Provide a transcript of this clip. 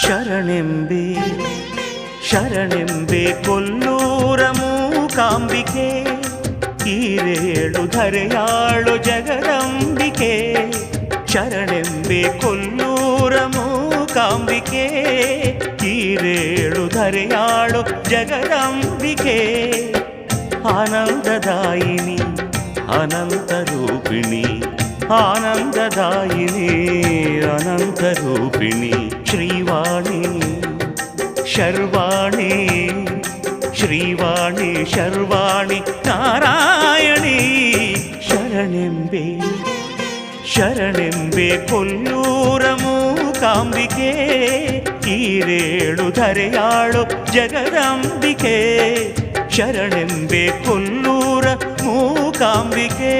ಶರಣೆಂಬೆ ಶರಣೆಂಬೆ ಕೊಲ್ಲೂರ Mookambike ಈರೇಳು ಧರೆಯಾಳು ಜಗದಂಬಿಕೆ ಶರಣೆಂಬೆ ಕೊಲ್ಲೂರ Mookambike ಈರೇಳು ಧರೆಯಾಳು ಜಗದಂಬಿಕೆ ಆನಂದದಾಯಿನಿ ಅನಂತರೂಪಿಣಿ ಆನಂದದಾಯಿನಿ ಅನಂತರೂಪಿಣಿ Shrivani Sharvani Shrivani Sharvani Narayani ಶರಣೆಂಬೆ ಶರಣೆಂಬೆ ಕೊಲ್ಲೂರ Mookambike ಈರೇಳು ಧರೆಯಾಳು ಜಗದಂಬಿಕೆ ಶರಣೆಂಬೆ ಕೊಲ್ಲೂರ Mookambike